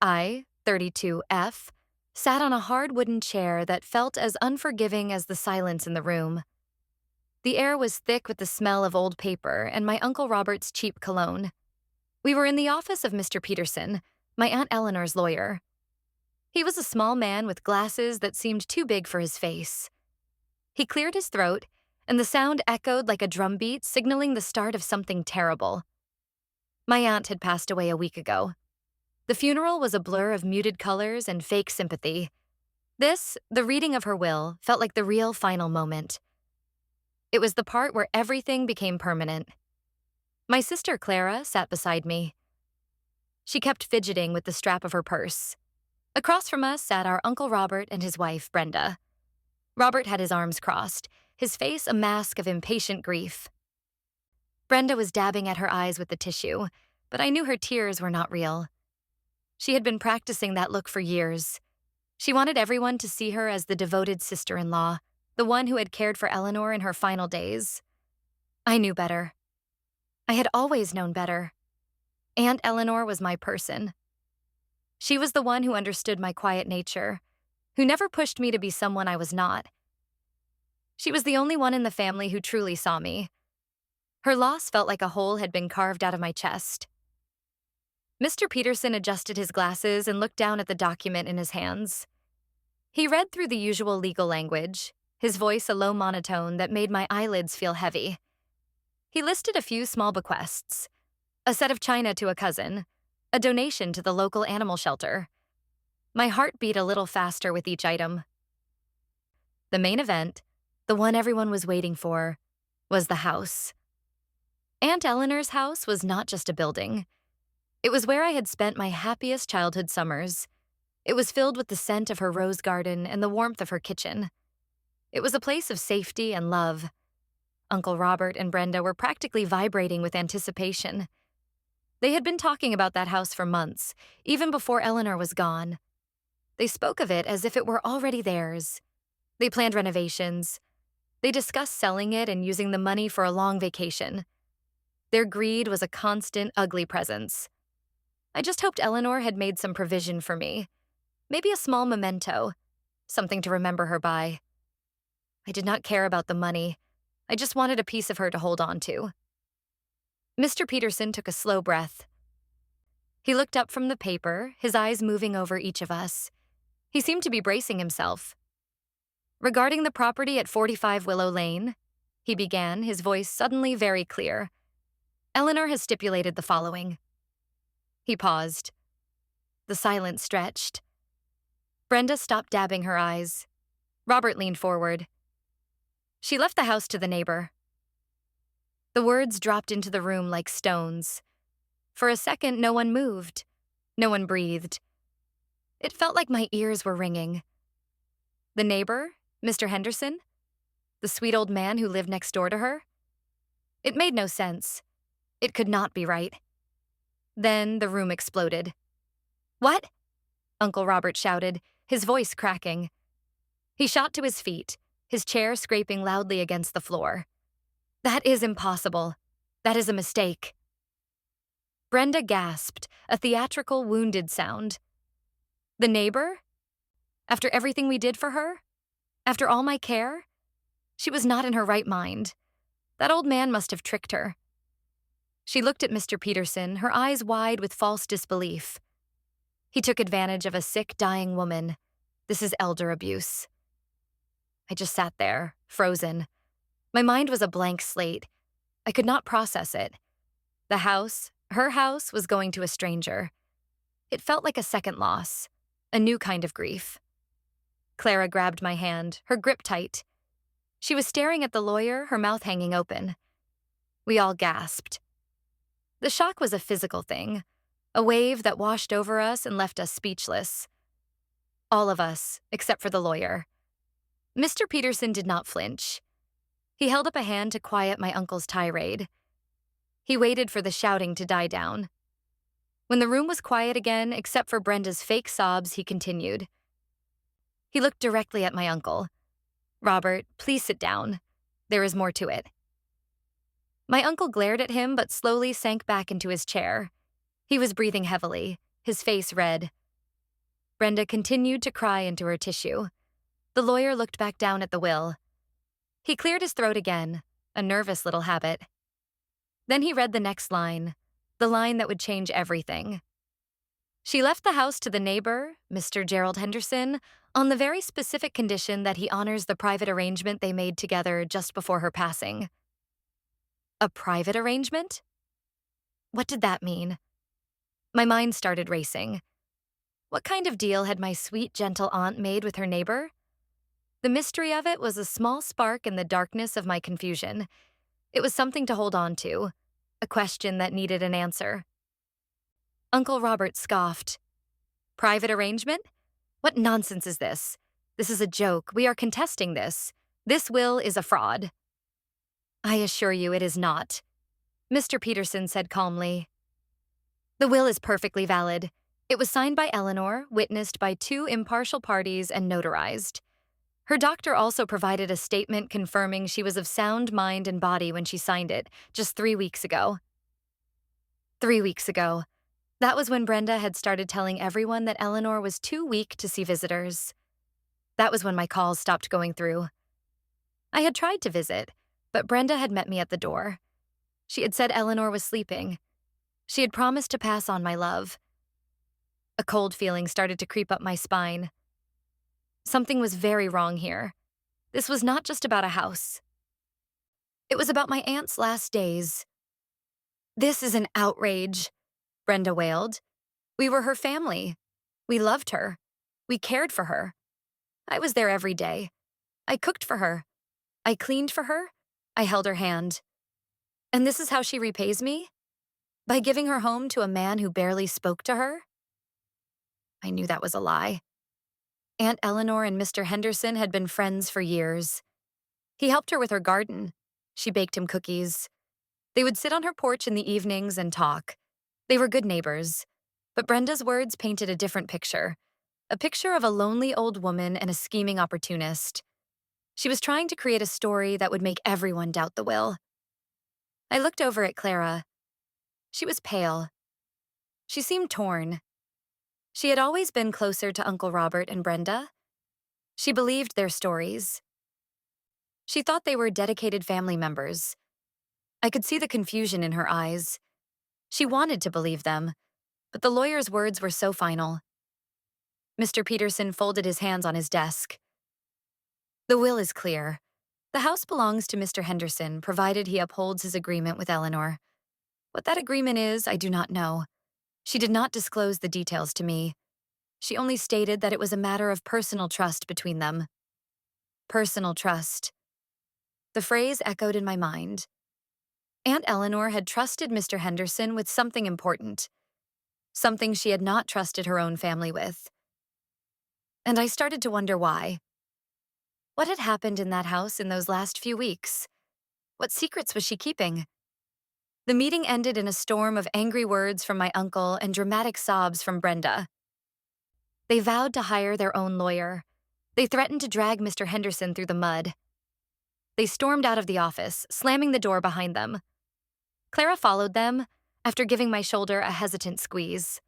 I, 32F, sat on a hard wooden chair that felt as unforgiving as the silence in the room. The air was thick with the smell of old paper and my Uncle Robert's cheap cologne. We were in the office of Mr. Peterson, my Aunt Eleanor's lawyer. He was a small man with glasses that seemed too big for his face. He cleared his throat, and the sound echoed like a drumbeat, signaling the start of something terrible. My aunt had passed away a week ago. The funeral was a blur of muted colors and fake sympathy. This, the reading of her will, felt like the real final moment. It was the part where everything became permanent. My sister Clara sat beside me. She kept fidgeting with the strap of her purse. Across from us sat our Uncle Robert and his wife, Brenda. Robert had his arms crossed, his face a mask of impatient grief. Brenda was dabbing at her eyes with the tissue, but I knew her tears were not real. She had been practicing that look for years. She wanted everyone to see her as the devoted sister-in-law, the one who had cared for Eleanor in her final days. I knew better. I had always known better. Aunt Eleanor was my person. She was the one who understood my quiet nature, who never pushed me to be someone I was not. She was the only one in the family who truly saw me. Her loss felt like a hole had been carved out of my chest. Mr. Peterson adjusted his glasses and looked down at the document in his hands. He read through the usual legal language, his voice a low monotone that made my eyelids feel heavy. He listed a few small bequests: a set of china to a cousin, a donation to the local animal shelter. My heart beat a little faster with each item. The main event, the one everyone was waiting for, was the house. Aunt Eleanor's house was not just a building. It was where I had spent my happiest childhood summers. It was filled with the scent of her rose garden and the warmth of her kitchen. It was a place of safety and love. Uncle Robert and Brenda were practically vibrating with anticipation. They had been talking about that house for months, even before Eleanor was gone. They spoke of it as if it were already theirs. They planned renovations. They discussed selling it and using the money for a long vacation. Their greed was a constant, ugly presence. I just hoped Eleanor had made some provision for me. Maybe a small memento, something to remember her by. I did not care about the money. I just wanted a piece of her to hold on to. Mr. Peterson took a slow breath. He looked up from the paper, his eyes moving over each of us. He seemed to be bracing himself. Regarding the property at 45 Willow Lane, he began, his voice suddenly very clear. Eleanor has stipulated the following. He paused. The silence stretched. Brenda stopped dabbing her eyes. Robert leaned forward. She left the house to the neighbor. The words dropped into the room like stones. For a second, no one moved. No one breathed. It felt like my ears were ringing. The neighbor, Mr. Henderson? The sweet old man who lived next door to her? It made no sense. It could not be right. Then the room exploded. What? Uncle Robert shouted, his voice cracking. He shot to his feet, his chair scraping loudly against the floor. That is impossible. That is a mistake. Brenda gasped, a theatrical, wounded sound. The neighbor? After everything we did for her? After all my care? She was not in her right mind. That old man must have tricked her. She looked at Mr. Peterson, her eyes wide with false disbelief. He took advantage of a sick, dying woman. This is elder abuse. I just sat there, frozen. My mind was a blank slate. I could not process it. The house, her house, was going to a stranger. It felt like a second loss, a new kind of grief. Clara grabbed my hand, her grip tight. She was staring at the lawyer, her mouth hanging open. We all gasped. The shock was a physical thing, a wave that washed over us and left us speechless. All of us, except for the lawyer. Mr. Peterson did not flinch. He held up a hand to quiet my uncle's tirade. He waited for the shouting to die down. When the room was quiet again, except for Brenda's fake sobs, he continued. He looked directly at my uncle. Robert, please sit down. There is more to it. My uncle glared at him but slowly sank back into his chair. He was breathing heavily, his face red. Brenda continued to cry into her tissue. The lawyer looked back down at the will. He cleared his throat again, a nervous little habit. Then he read the next line, the line that would change everything. She left the house to the neighbor, Mr. Gerald Henderson, on the very specific condition that he honors the private arrangement they made together just before her passing. A private arrangement? What did that mean? My mind started racing. What kind of deal had my sweet, gentle aunt made with her neighbor? The mystery of it was a small spark in the darkness of my confusion. It was something to hold on to, a question that needed an answer. Uncle Robert scoffed. Private arrangement? What nonsense is this? This is a joke. We are contesting this. This will is a fraud. I assure you it is not, Mr. Peterson said calmly. The will is perfectly valid. It was signed by Eleanor, witnessed by 2 impartial parties, and notarized. Her doctor also provided a statement confirming she was of sound mind and body when she signed it, just 3 weeks ago. 3 weeks ago. That was when Brenda had started telling everyone that Eleanor was too weak to see visitors. That was when my calls stopped going through. I had tried to visit, but Brenda had met me at the door. She had said Eleanor was sleeping. She had promised to pass on my love. A cold feeling started to creep up my spine. Something was very wrong here. This was not just about a house. It was about my aunt's last days. This is an outrage, Brenda wailed. We were her family. We loved her. We cared for her. I was there every day. I cooked for her. I cleaned for her. I held her hand. And this is how she repays me? By giving her home to a man who barely spoke to her? I knew that was a lie. Aunt Eleanor and Mr. Henderson had been friends for years. He helped her with her garden. She baked him cookies. They would sit on her porch in the evenings and talk. They were good neighbors. But Brenda's words painted a different picture. A picture of a lonely old woman and a scheming opportunist. She was trying to create a story that would make everyone doubt the will. I looked over at Clara. She was pale. She seemed torn. She had always been closer to Uncle Robert and Brenda. She believed their stories. She thought they were dedicated family members. I could see the confusion in her eyes. She wanted to believe them, but the lawyer's words were so final. Mr. Peterson folded his hands on his desk. The will is clear. The house belongs to Mr. Henderson, provided he upholds his agreement with Eleanor. What that agreement is, I do not know. She did not disclose the details to me. She only stated that it was a matter of personal trust between them. Personal trust. The phrase echoed in my mind. Aunt Eleanor had trusted Mr. Henderson with something important, something she had not trusted her own family with. And I started to wonder why. What had happened in that house in those last few weeks? What secrets was she keeping? The meeting ended in a storm of angry words from my uncle and dramatic sobs from Brenda. They vowed to hire their own lawyer. They threatened to drag Mr. Henderson through the mud. They stormed out of the office, slamming the door behind them. Clara followed them, after giving my shoulder a hesitant squeeze.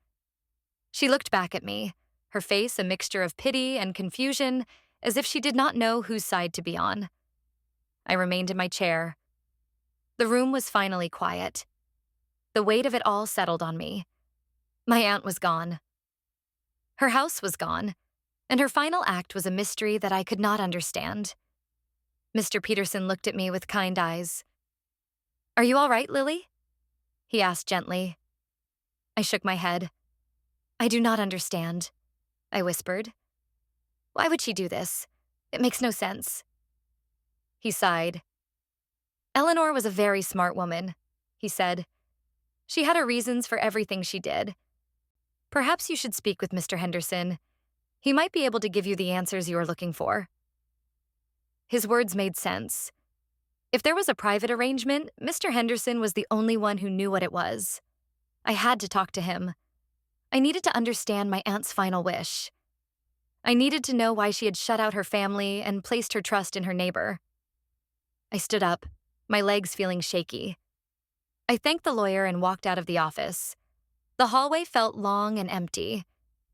She looked back at me, her face a mixture of pity and confusion, as if she did not know whose side to be on. I remained in my chair. The room was finally quiet. The weight of it all settled on me. My aunt was gone. Her house was gone, and her final act was a mystery that I could not understand. Mr. Peterson looked at me with kind eyes. "Are you all right, Lily?" he asked gently. I shook my head. "I do not understand," I whispered. "Why would she do this? It makes no sense." He sighed. "Eleanor was a very smart woman," he said. "She had her reasons for everything she did. Perhaps you should speak with Mr. Henderson. He might be able to give you the answers you are looking for." His words made sense. If there was a private arrangement, Mr. Henderson was the only one who knew what it was. I had to talk to him. I needed to understand my aunt's final wish. I needed to know why she had shut out her family and placed her trust in her neighbor. I stood up, my legs feeling shaky. I thanked the lawyer and walked out of the office. The hallway felt long and empty.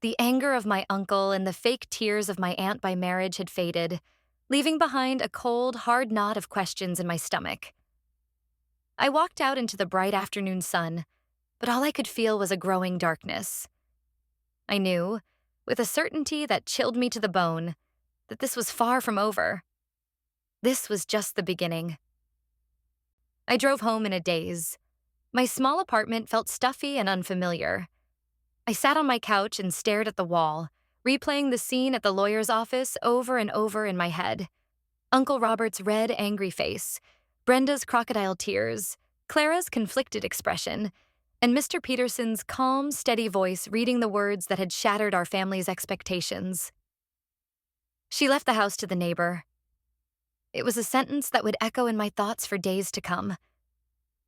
The anger of my uncle and the fake tears of my aunt by marriage had faded, leaving behind a cold, hard knot of questions in my stomach. I walked out into the bright afternoon sun, but all I could feel was a growing darkness. I knew, with a certainty that chilled me to the bone, that this was far from over. This was just the beginning. I drove home in a daze. My small apartment felt stuffy and unfamiliar. I sat on my couch and stared at the wall, replaying the scene at the lawyer's office over and over in my head. Uncle Robert's red, angry face, Brenda's crocodile tears, Clara's conflicted expression, and Mr. Peterson's calm, steady voice reading the words that had shattered our family's expectations. She left the house to the neighbor. It was a sentence that would echo in my thoughts for days to come.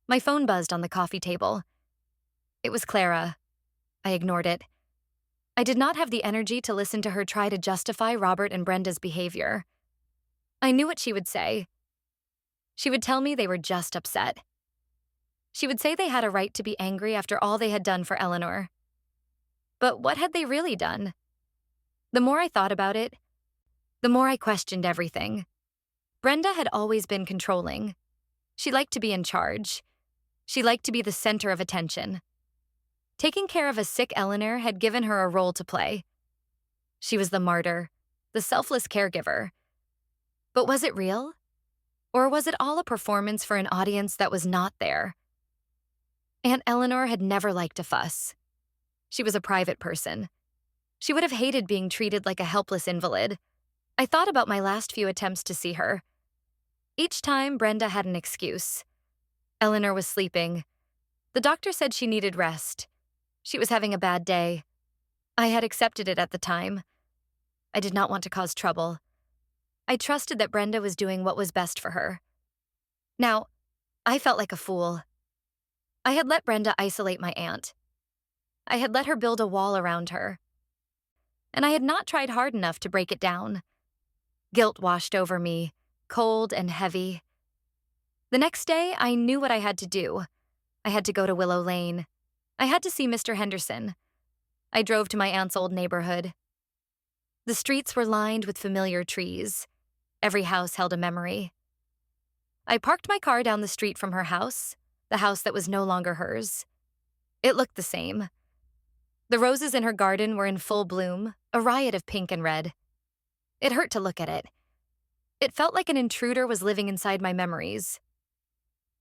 My phone buzzed on the coffee table. It was Clara. I ignored it. I did not have the energy to listen to her try to justify Robert and Brenda's behavior. I knew what she would say. She would tell me they were just upset. She would say they had a right to be angry after all they had done for Eleanor. But what had they really done? The more I thought about it, the more I questioned everything. Brenda had always been controlling. She liked to be in charge. She liked to be the center of attention. Taking care of a sick Eleanor had given her a role to play. She was the martyr, the selfless caregiver. But was it real? Or was it all a performance for an audience that was not there? Aunt Eleanor had never liked a fuss. She was a private person. She would have hated being treated like a helpless invalid. I thought about my last few attempts to see her. Each time, Brenda had an excuse. Eleanor was sleeping. The doctor said she needed rest. She was having a bad day. I had accepted it at the time. I did not want to cause trouble. I trusted that Brenda was doing what was best for her. Now, I felt like a fool. I had let Brenda isolate my aunt. I had let her build a wall around her. And I had not tried hard enough to break it down. Guilt washed over me, cold and heavy. The next day, I knew what I had to do. I had to go to Willow Lane. I had to see Mr. Henderson. I drove to my aunt's old neighborhood. The streets were lined with familiar trees. Every house held a memory. I parked my car down the street from her house, the house that was no longer hers. It looked the same. The roses in her garden were in full bloom, a riot of pink and red. It hurt to look at it. It felt like an intruder was living inside my memories.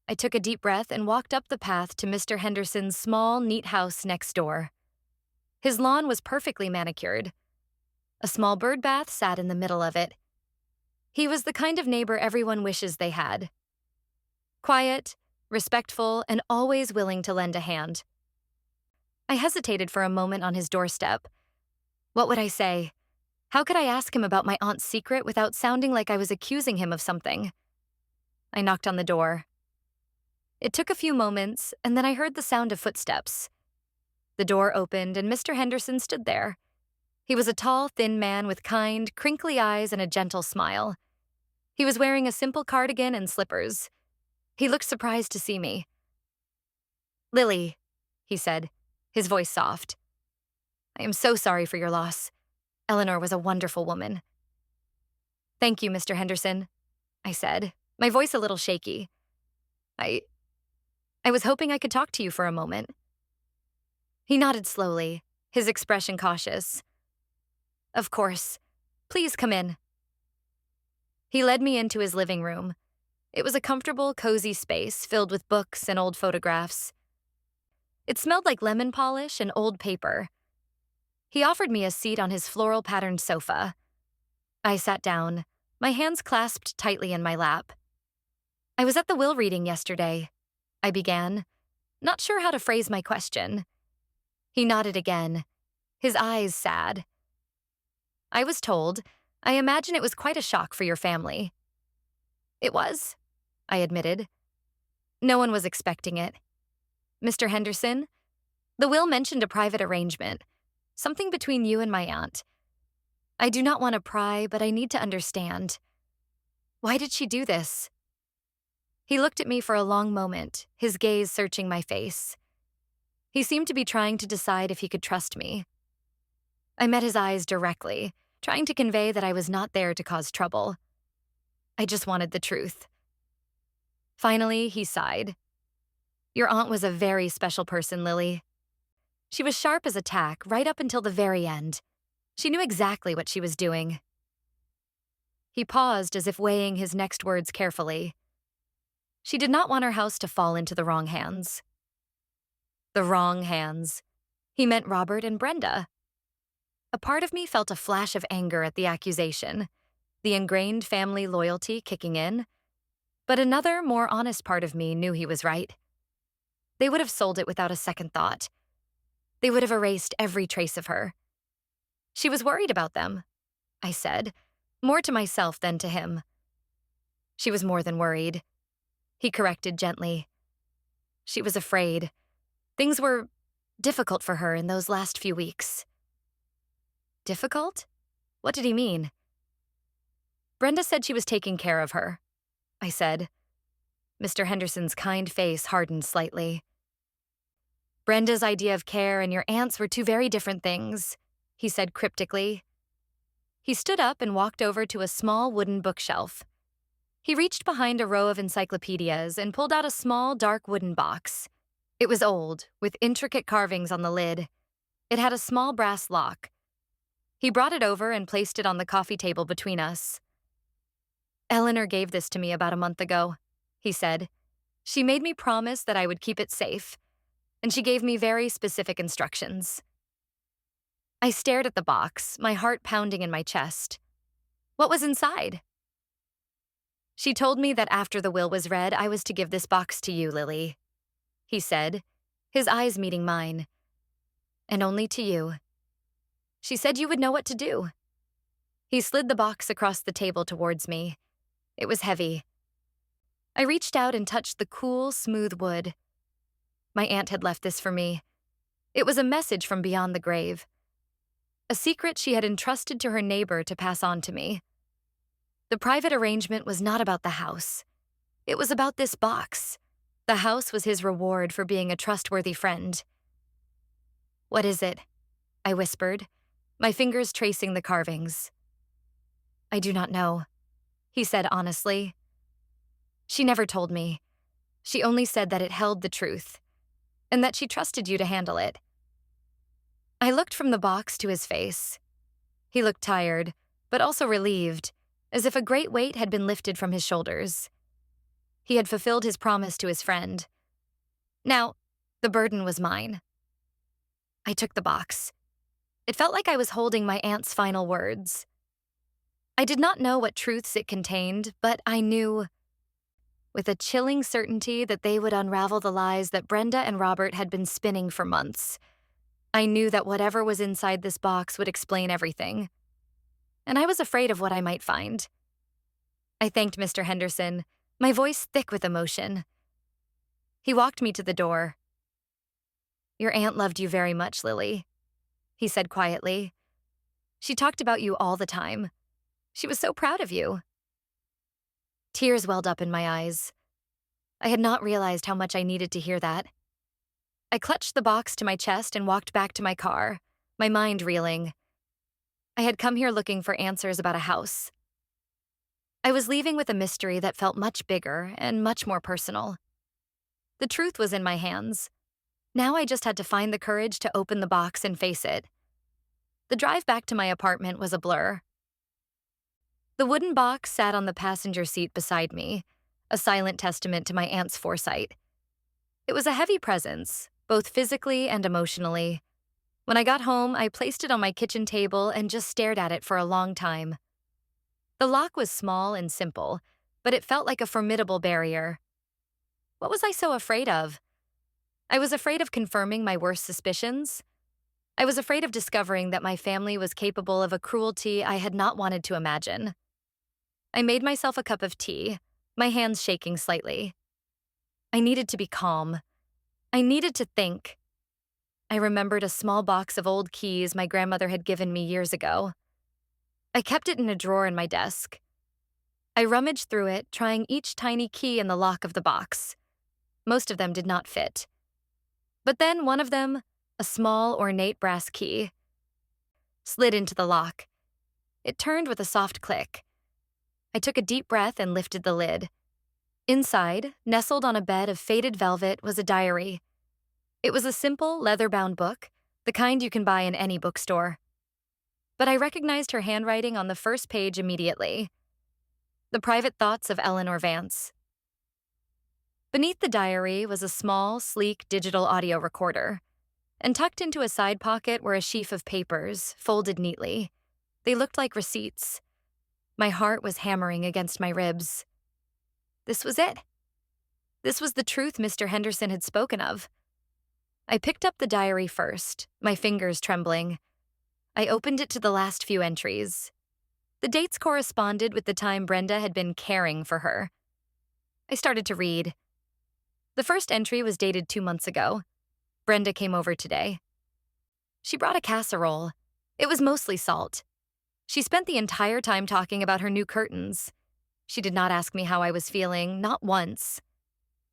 I took a deep breath and walked up the path to Mr. Henderson's small, neat house next door. His lawn was perfectly manicured. A small bird bath sat in the middle of it. He was the kind of neighbor everyone wishes they had. Quiet, respectful, and always willing to lend a hand. I hesitated for a moment on his doorstep. What would I say? How could I ask him about my aunt's secret without sounding like I was accusing him of something? I knocked on the door. It took a few moments, and then I heard the sound of footsteps. The door opened, and Mr. Henderson stood there. He was a tall, thin man with kind, crinkly eyes and a gentle smile. He was wearing a simple cardigan and slippers. He looked surprised to see me. "Lily," he said, his voice soft. "I am so sorry for your loss. Eleanor was a wonderful woman." "Thank you, Mr. Henderson," I said, my voice a little shaky. I was hoping I could talk to you for a moment." He nodded slowly, his expression cautious. "Of course. Please come in." He led me into his living room. It was a comfortable, cozy space filled with books and old photographs. It smelled like lemon polish and old paper. He offered me a seat on his floral-patterned sofa. I sat down, my hands clasped tightly in my lap. "I was at the will reading yesterday," I began, not sure how to phrase my question. He nodded again, his eyes sad. "I was told. I imagine it was quite a shock for your family." "It was," I admitted. "No one was expecting it. Mr. Henderson, the will mentioned a private arrangement, something between you and my aunt. I do not want to pry, but I need to understand. Why did she do this?" He looked at me for a long moment, his gaze searching my face. He seemed to be trying to decide if he could trust me. I met his eyes directly, trying to convey that I was not there to cause trouble. I just wanted the truth. Finally, he sighed. Your aunt was a very special person, Lily. She was sharp as a tack right up until the very end. She knew exactly what she was doing. He paused as if weighing his next words carefully. She did not want her house to fall into the wrong hands. The wrong hands. He meant Robert and Brenda. A part of me felt a flash of anger at the accusation, the ingrained family loyalty kicking in, but another, more honest part of me knew he was right. They would have sold it without a second thought. They would have erased every trace of her. She was worried about them, I said, more to myself than to him. She was more than worried. He corrected gently. She was afraid. Things were difficult for her in those last few weeks. Difficult? What did he mean? Brenda said she was taking care of her, I said. Mr. Henderson's kind face hardened slightly. Brenda's idea of care and your aunt's were two very different things, he said cryptically. He stood up and walked over to a small wooden bookshelf. He reached behind a row of encyclopedias and pulled out a small, dark wooden box. It was old, with intricate carvings on the lid. It had a small brass lock. He brought it over and placed it on the coffee table between us. Eleanor gave this to me about a month ago, he said. She made me promise that I would keep it safe, and she gave me very specific instructions. I stared at the box, my heart pounding in my chest. What was inside? She told me that after the will was read, I was to give this box to you, Lily, he said, his eyes meeting mine. And only to you. She said you would know what to do. He slid the box across the table towards me. It was heavy. I reached out and touched the cool, smooth wood. My aunt had left this for me. It was a message from beyond the grave. A secret she had entrusted to her neighbor to pass on to me. The private arrangement was not about the house. It was about this box. The house was his reward for being a trustworthy friend. What is it? I whispered, my fingers tracing the carvings. I do not know, he said honestly. She never told me. She only said that it held the truth, and that she trusted you to handle it. I looked from the box to his face. He looked tired, but also relieved, as if a great weight had been lifted from his shoulders. He had fulfilled his promise to his friend. Now, the burden was mine. I took the box. It felt like I was holding my aunt's final words. I did not know what truths it contained, but I knew, with a chilling certainty, that they would unravel the lies that Brenda and Robert had been spinning for months. I knew that whatever was inside this box would explain everything. And I was afraid of what I might find. I thanked Mr. Henderson, my voice thick with emotion. He walked me to the door. Your aunt loved you very much, Lily, he said quietly. She talked about you all the time. She was so proud of you. Tears welled up in my eyes. I had not realized how much I needed to hear that. I clutched the box to my chest and walked back to my car, my mind reeling. I had come here looking for answers about a house. I was leaving with a mystery that felt much bigger and much more personal. The truth was in my hands. Now I just had to find the courage to open the box and face it. The drive back to my apartment was a blur. The wooden box sat on the passenger seat beside me, a silent testament to my aunt's foresight. It was a heavy presence, both physically and emotionally. When I got home, I placed it on my kitchen table and just stared at it for a long time. The lock was small and simple, but it felt like a formidable barrier. What was I so afraid of? I was afraid of confirming my worst suspicions. I was afraid of discovering that my family was capable of a cruelty I had not wanted to imagine. I made myself a cup of tea, my hands shaking slightly. I needed to be calm. I needed to think. I remembered a small box of old keys my grandmother had given me years ago. I kept it in a drawer in my desk. I rummaged through it, trying each tiny key in the lock of the box. Most of them did not fit. But then one of them, a small, ornate brass key, slid into the lock. It turned with a soft click. I took a deep breath and lifted the lid. Inside, nestled on a bed of faded velvet, was a diary. It was a simple, leather-bound book, the kind you can buy in any bookstore. But I recognized her handwriting on the first page immediately. The private thoughts of Eleanor Vance. Beneath the diary was a small, sleek digital audio recorder, and tucked into a side pocket were a sheaf of papers, folded neatly. They looked like receipts. My heart was hammering against my ribs. This was it. This was the truth Mr. Henderson had spoken of. I picked up the diary first, my fingers trembling. I opened it to the last few entries. The dates corresponded with the time Brenda had been caring for her. I started to read. The first entry was dated 2 months ago. Brenda came over today. She brought a casserole. It was mostly salt. She spent the entire time talking about her new curtains. She did not ask me how I was feeling, not once.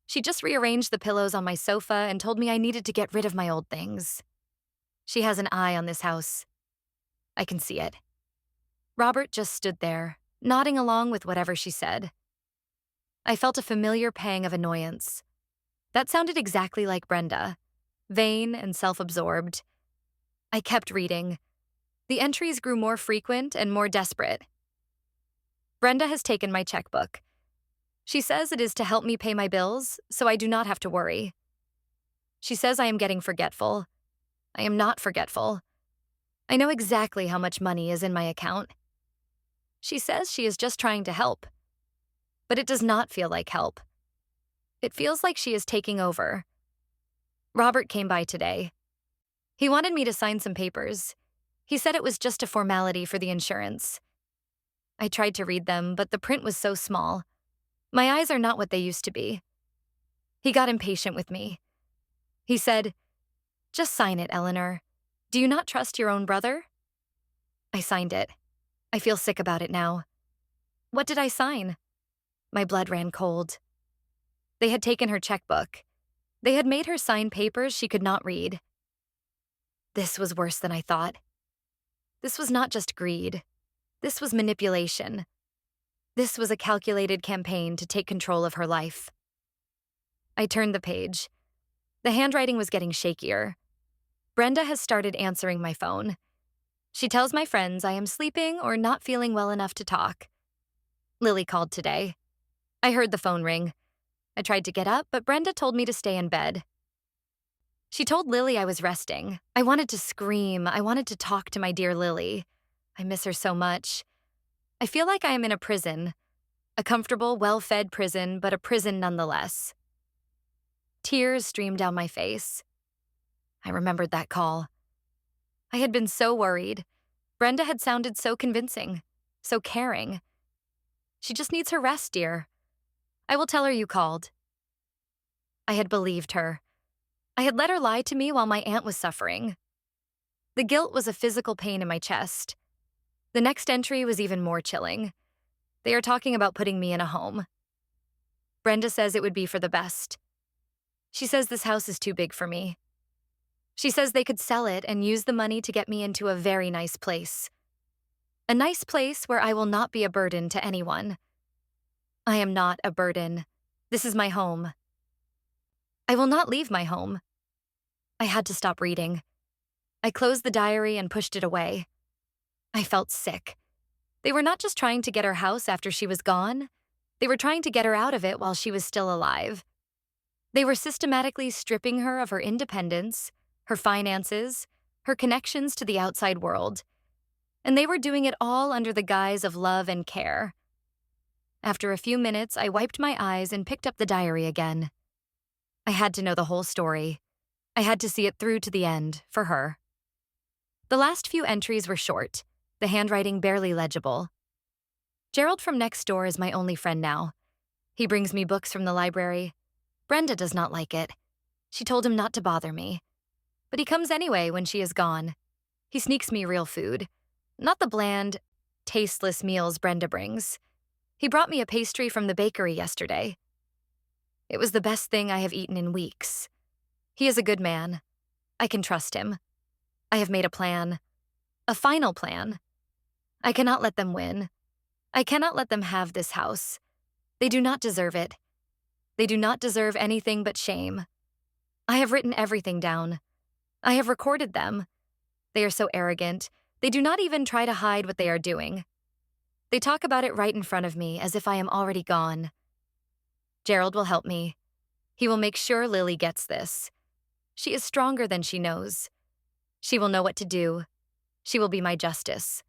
She just rearranged the pillows on my sofa and told me I needed to get rid of my old things. She has an eye on this house. I can see it. Robert just stood there, nodding along with whatever she said. I felt a familiar pang of annoyance. That sounded exactly like Brenda, vain and self-absorbed. I kept reading. The entries grew more frequent and more desperate. Brenda has taken my checkbook. She says it is to help me pay my bills, so I do not have to worry. She says I am getting forgetful. I am not forgetful. I know exactly how much money is in my account. She says she is just trying to help. But it does not feel like help. It feels like she is taking over. Robert came by today. He wanted me to sign some papers. He said it was just a formality for the insurance. I tried to read them, but the print was so small. My eyes are not what they used to be. He got impatient with me. He said, "Just sign it, Eleanor. Do you not trust your own brother?" I signed it. I feel sick about it now. What did I sign? My blood ran cold. They had taken her checkbook. They had made her sign papers she could not read. This was worse than I thought. This was not just greed. This was manipulation. This was a calculated campaign to take control of her life. I turned the page. The handwriting was getting shakier. Brenda has started answering my phone. She tells my friends I am sleeping or not feeling well enough to talk. Lily called today. I heard the phone ring. I tried to get up, but Brenda told me to stay in bed. She told Lily I was resting. I wanted to scream. I wanted to talk to my dear Lily. I miss her so much. I feel like I am in a prison. A comfortable, well-fed prison, but a prison nonetheless. Tears streamed down my face. I remembered that call. I had been so worried. Brenda had sounded so convincing, so caring. She just needs her rest, dear. I will tell her you called. I had believed her. I had let her lie to me while my aunt was suffering. The guilt was a physical pain in my chest. The next entry was even more chilling. They are talking about putting me in a home. Brenda says it would be for the best. She says this house is too big for me. She says they could sell it and use the money to get me into a very nice place. A nice place where I will not be a burden to anyone. I am not a burden. This is my home. I will not leave my home. I had to stop reading. I closed the diary and pushed it away. I felt sick. They were not just trying to get her house after she was gone. They were trying to get her out of it while she was still alive. They were systematically stripping her of her independence, her finances, her connections to the outside world. And they were doing it all under the guise of love and care. After a few minutes, I wiped my eyes and picked up the diary again. I had to know the whole story. I had to see it through to the end, for her. The last few entries were short, the handwriting barely legible. Gerald from next door is my only friend now. He brings me books from the library. Brenda does not like it. She told him not to bother me. But he comes anyway when she is gone. He sneaks me real food. Not the bland, tasteless meals Brenda brings. He brought me a pastry from the bakery yesterday. It was the best thing I have eaten in weeks. He is a good man. I can trust him. I have made a plan. A final plan. I cannot let them win. I cannot let them have this house. They do not deserve it. They do not deserve anything but shame. I have written everything down. I have recorded them. They are so arrogant. They do not even try to hide what they are doing. They talk about it right in front of me as if I am already gone. Gerald will help me. He will make sure Lily gets this. She is stronger than she knows. She will know what to do. She will be my justice.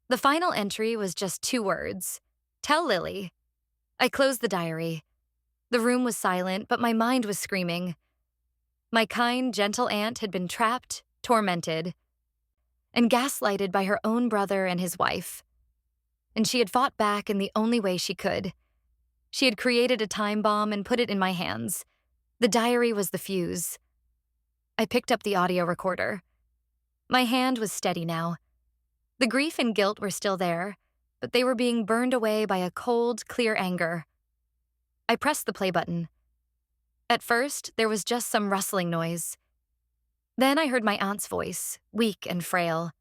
The final entry was just 2 words. Tell Lily. I closed the diary. The room was silent, but my mind was screaming. My kind, gentle aunt had been trapped, tormented, and gaslighted by her own brother and his wife. And she had fought back in the only way she could. She had created a time bomb and put it in my hands. The diary was the fuse. I picked up the audio recorder. My hand was steady now. The grief and guilt were still there, but they were being burned away by a cold, clear anger. I pressed the play button. At first, there was just some rustling noise. Then I heard my aunt's voice, weak and frail.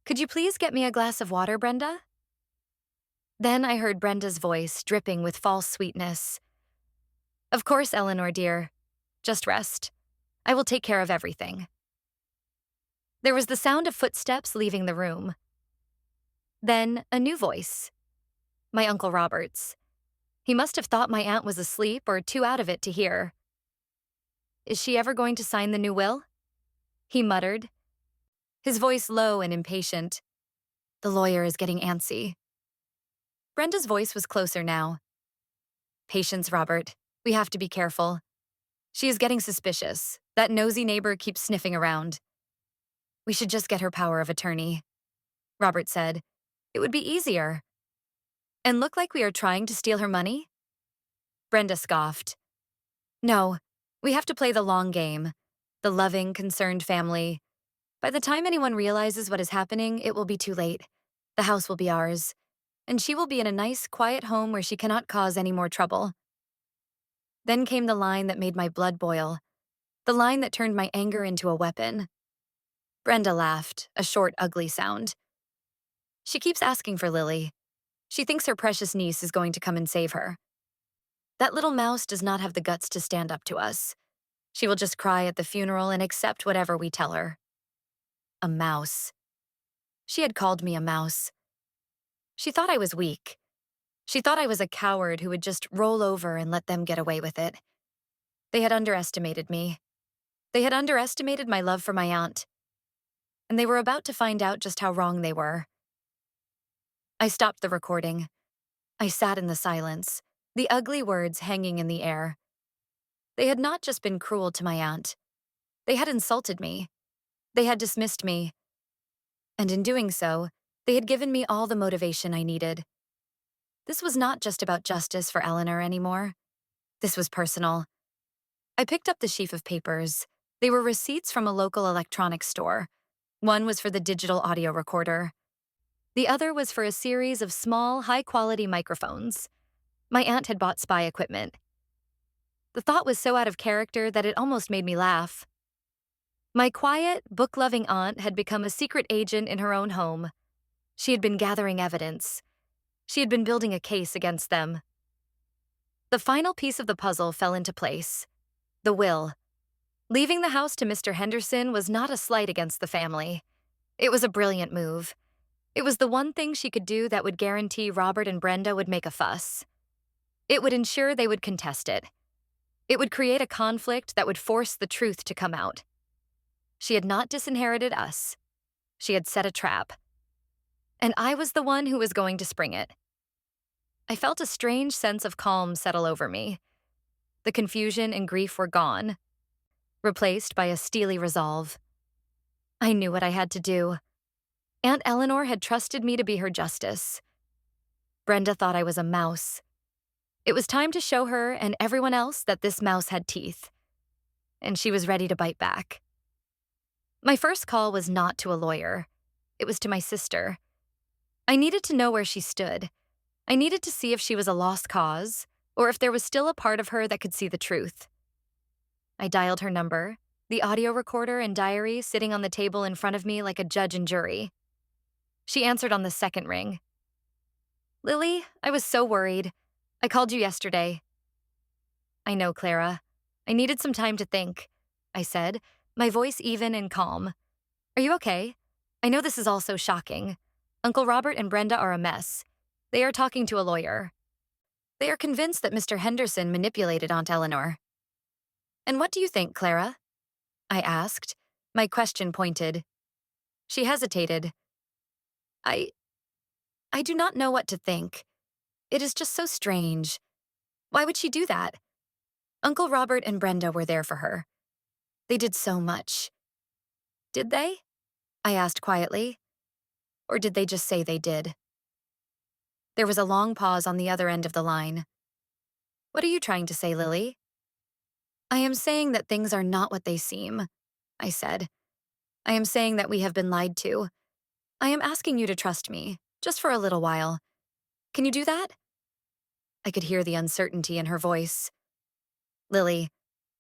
Could you please get me a glass of water, Brenda? Then I heard Brenda's voice dripping with false sweetness. Of course, Eleanor, dear. Just rest. I will take care of everything. There was the sound of footsteps leaving the room. Then a new voice. My Uncle Robert's. He must have thought my aunt was asleep or too out of it to hear. Is she ever going to sign the new will? He muttered, his voice low and impatient. The lawyer is getting antsy. Brenda's voice was closer now. Patience, Robert. We have to be careful. She is getting suspicious. That nosy neighbor keeps sniffing around. We should just get her power of attorney, Robert said. It would be easier. And look like we are trying to steal her money? Brenda scoffed. No, we have to play the long game. The loving, concerned family. By the time anyone realizes what is happening, it will be too late. The house will be ours. And she will be in a nice, quiet home where she cannot cause any more trouble. Then came the line that made my blood boil. The line that turned my anger into a weapon. Brenda laughed, a short, ugly sound. She keeps asking for Lily. She thinks her precious niece is going to come and save her. That little mouse does not have the guts to stand up to us. She will just cry at the funeral and accept whatever we tell her. A mouse. She had called me a mouse. She thought I was weak. She thought I was a coward who would just roll over and let them get away with it. They had underestimated me. They had underestimated my love for my aunt. And they were about to find out just how wrong they were. I stopped the recording. I sat in the silence, the ugly words hanging in the air. They had not just been cruel to my aunt. They had insulted me. They had dismissed me. And in doing so, they had given me all the motivation I needed. This was not just about justice for Eleanor anymore. This was personal. I picked up the sheaf of papers. They were receipts from a local electronics store. One was for the digital audio recorder. The other was for a series of small, high-quality microphones. My aunt had bought spy equipment. The thought was so out of character that it almost made me laugh. My quiet, book-loving aunt had become a secret agent in her own home. She had been gathering evidence. She had been building a case against them. The final piece of the puzzle fell into place. The will. Leaving the house to Mr. Henderson was not a slight against the family. It was a brilliant move. It was the one thing she could do that would guarantee Robert and Brenda would make a fuss. It would ensure they would contest it. It would create a conflict that would force the truth to come out. She had not disinherited us. She had set a trap. And I was the one who was going to spring it. I felt a strange sense of calm settle over me. The confusion and grief were gone, replaced by a steely resolve. I knew what I had to do. Aunt Eleanor had trusted me to be her justice. Brenda thought I was a mouse. It was time to show her and everyone else that this mouse had teeth. And she was ready to bite back. My first call was not to a lawyer. It was to my sister. I needed to know where she stood. I needed to see if she was a lost cause, or if there was still a part of her that could see the truth. I dialed her number, the audio recorder and diary sitting on the table in front of me like a judge and jury. She answered on the second ring. Lily, I was so worried. I called you yesterday. I know, Clara. I needed some time to think, I said, my voice even and calm. Are you okay? I know this is all so shocking. Uncle Robert and Brenda are a mess. They are talking to a lawyer. They are convinced that Mr. Henderson manipulated Aunt Eleanor. And what do you think, Clara? I asked, my question pointed. She hesitated. I do not know what to think. It is just so strange. Why would she do that? Uncle Robert and Brenda were there for her. They did so much. Did they? I asked quietly. Or did they just say they did? There was a long pause on the other end of the line. What are you trying to say, Lily? I am saying that things are not what they seem, I said. I am saying that we have been lied to. I am asking you to trust me, just for a little while. Can you do that? I could hear the uncertainty in her voice. Lily,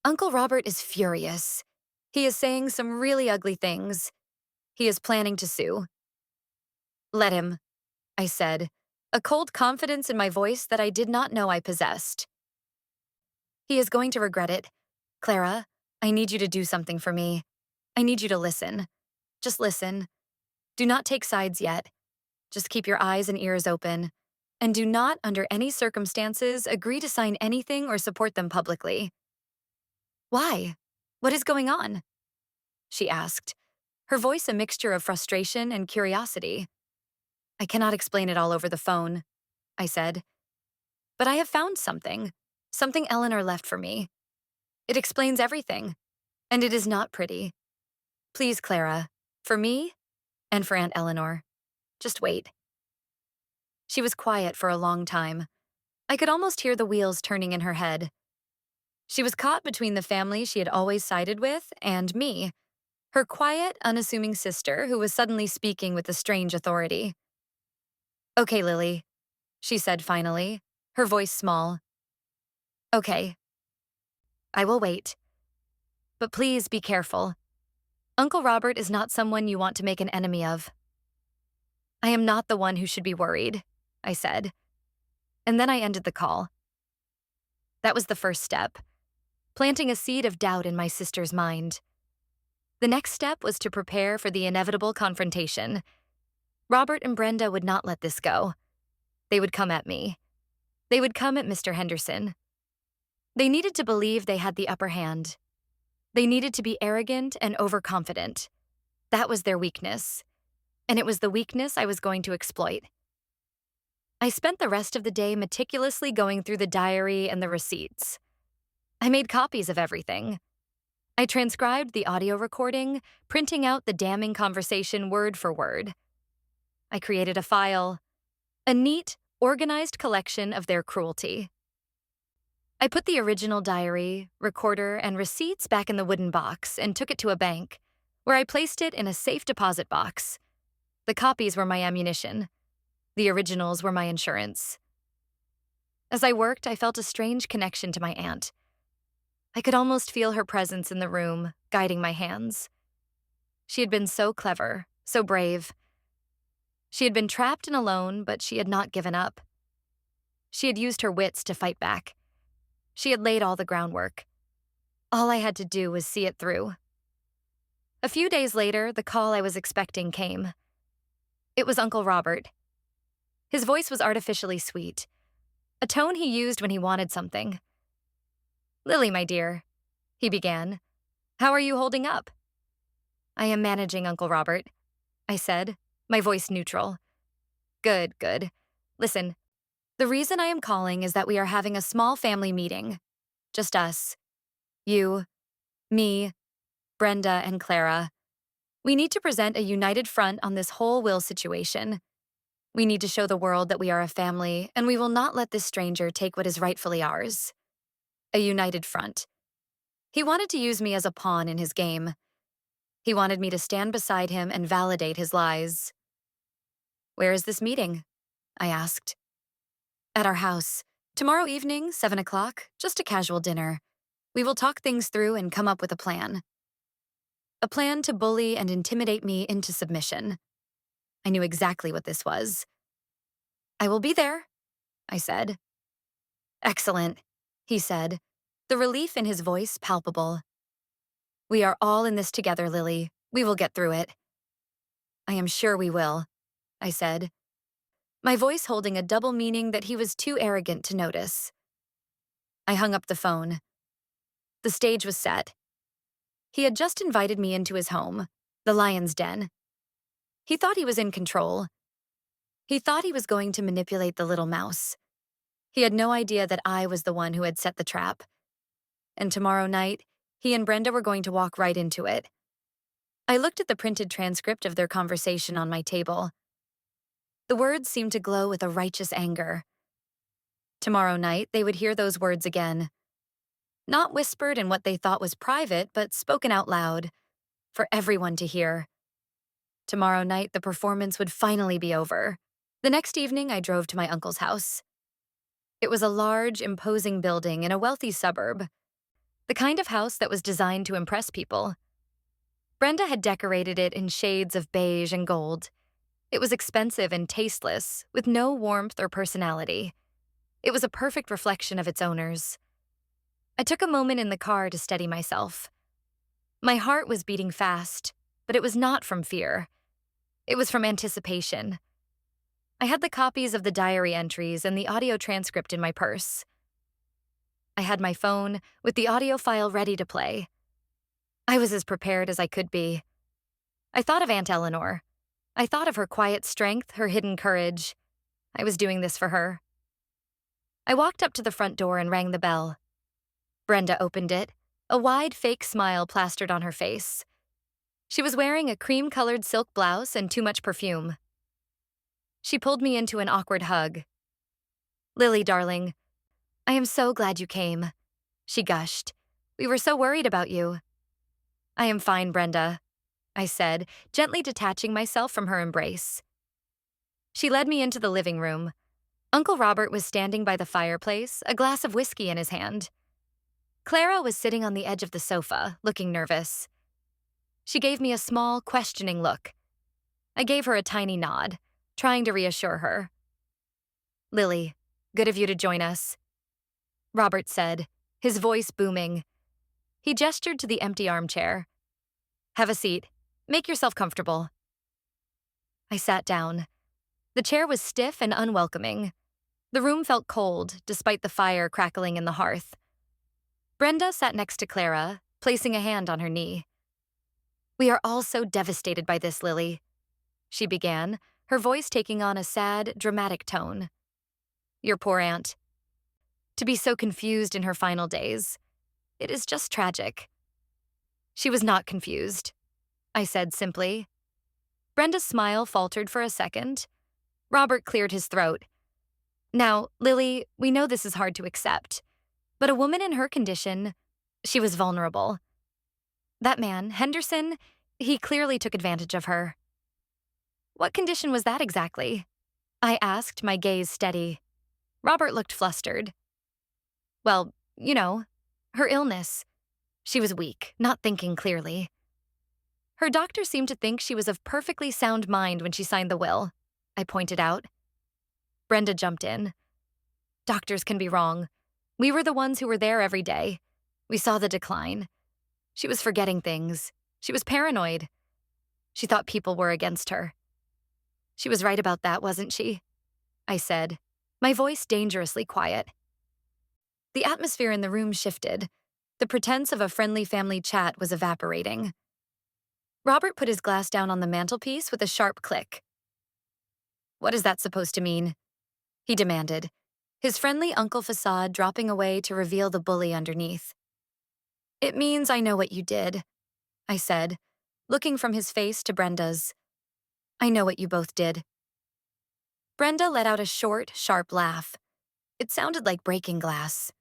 Uncle Robert is furious. He is saying some really ugly things. He is planning to sue. Let him, I said, a cold confidence in my voice that I did not know I possessed. He is going to regret it. Clara, I need you to do something for me. I need you to listen. Just listen. Do not take sides yet. Just keep your eyes and ears open. And do not, under any circumstances, agree to sign anything or support them publicly. Why? What is going on? She asked, her voice a mixture of frustration and curiosity. I cannot explain it all over the phone, I said. But I have found something Eleanor left for me. It explains everything, and it is not pretty. Please, Clara, for me and for Aunt Eleanor, just wait. She was quiet for a long time. I could almost hear the wheels turning in her head. She was caught between the family she had always sided with and me, her quiet, unassuming sister who was suddenly speaking with a strange authority. Okay, Lily, she said finally, her voice small. Okay. I will wait. But please be careful. Uncle Robert is not someone you want to make an enemy of. I am not the one who should be worried, I said. And then I ended the call. That was the first step, planting a seed of doubt in my sister's mind. The next step was to prepare for the inevitable confrontation. Robert and Brenda would not let this go. They would come at me. They would come at Mr. Henderson. They needed to believe they had the upper hand. They needed to be arrogant and overconfident. That was their weakness. And it was the weakness I was going to exploit. I spent the rest of the day meticulously going through the diary and the receipts. I made copies of everything. I transcribed the audio recording, printing out the damning conversation word for word. I created a file, a neat, organized collection of their cruelty. I put the original diary, recorder, and receipts back in the wooden box and took it to a bank, where I placed it in a safe deposit box. The copies were my ammunition. The originals were my insurance. As I worked, I felt a strange connection to my aunt. I could almost feel her presence in the room, guiding my hands. She had been so clever, so brave. She had been trapped and alone, but she had not given up. She had used her wits to fight back. She had laid all the groundwork. All I had to do was see it through. A few days later, the call I was expecting came. It was Uncle Robert. His voice was artificially sweet, a tone he used when he wanted something. Lily, my dear, he began. How are you holding up? I am managing, Uncle Robert, I said, my voice neutral. Good, good. Listen, the reason I am calling is that we are having a small family meeting. Just us. You, me, Brenda, and Clara. We need to present a united front on this whole will situation. We need to show the world that we are a family, and we will not let this stranger take what is rightfully ours. A united front. He wanted to use me as a pawn in his game. He wanted me to stand beside him and validate his lies. Where is this meeting? I asked. At our house. Tomorrow evening, 7 o'clock, just a casual dinner. We will talk things through and come up with a plan. a plan to bully and intimidate me into submission. I knew exactly what this was. "I will be there," I said. "Excellent," he said, the relief in his voice palpable. "We are all in this together, Lily. We will get through it." "I am sure we will," I said, my voice holding a double meaning that he was too arrogant to notice. I hung up the phone. The stage was set. He had just invited me into his home, the lion's den. He thought he was in control. He thought he was going to manipulate the little mouse. He had no idea that I was the one who had set the trap. And tomorrow night, he and Brenda were going to walk right into it. I looked at the printed transcript of their conversation on my table. The words seemed to glow with a righteous anger. Tomorrow night, they would hear those words again. Not whispered in what they thought was private, but spoken out loud, for everyone to hear. Tomorrow night, the performance would finally be over. The next evening, I drove to my uncle's house. It was a large, imposing building in a wealthy suburb, the kind of house that was designed to impress people. Brenda had decorated it in shades of beige and gold. It was expensive and tasteless, with no warmth or personality. It was a perfect reflection of its owners. I took a moment in the car to steady myself. My heart was beating fast, but it was not from fear. It was from anticipation. I had the copies of the diary entries and the audio transcript in my purse. I had my phone with the audio file ready to play. I was as prepared as I could be. I thought of Aunt Eleanor. I thought of her quiet strength, her hidden courage. I was doing this for her. I walked up to the front door and rang the bell. Brenda opened it, a wide fake smile plastered on her face. She was wearing a cream-colored silk blouse and too much perfume. She pulled me into an awkward hug. "Lily, darling, I am so glad you came," she gushed. "We were so worried about you." "I am fine, Brenda," I said, gently detaching myself from her embrace. She led me into the living room. Uncle Robert was standing by the fireplace, a glass of whiskey in his hand. Clara was sitting on the edge of the sofa, looking nervous. She gave me a small, questioning look. I gave her a tiny nod, trying to reassure her. "Lily, good of you to join us," Robert said, his voice booming. He gestured to the empty armchair. "Have a seat. Make yourself comfortable." I sat down. The chair was stiff and unwelcoming. The room felt cold, despite the fire crackling in the hearth. Brenda sat next to Clara, placing a hand on her knee. "We are all so devastated by this, Lily," she began, her voice taking on a sad, dramatic tone. "Your poor aunt. To be so confused in her final days. It is just tragic." "She was not confused," I said simply. Brenda's smile faltered for a second. Robert cleared his throat. "Now, Lily, we know this is hard to accept, but a woman in her condition, she was vulnerable. That man, Henderson, he clearly took advantage of her." "What condition was that exactly?" I asked, my gaze steady. Robert looked flustered. "Well, you know, her illness. She was weak, not thinking clearly. Her doctor seemed to think she was of perfectly sound mind when she signed the will," I pointed out. Brenda jumped in. "Doctors can be wrong. We were the ones who were there every day. We saw the decline. She was forgetting things. She was paranoid. She thought people were against her." "She was right about that, wasn't she?" I said, my voice dangerously quiet. The atmosphere in the room shifted. The pretense of a friendly family chat was evaporating. Robert put his glass down on the mantelpiece with a sharp click. "What is that supposed to mean?" he demanded, his friendly uncle facade dropping away to reveal the bully underneath. "It means I know what you did," I said, looking from his face to Brenda's. "I know what you both did." Brenda let out a short, sharp laugh. It sounded like breaking glass.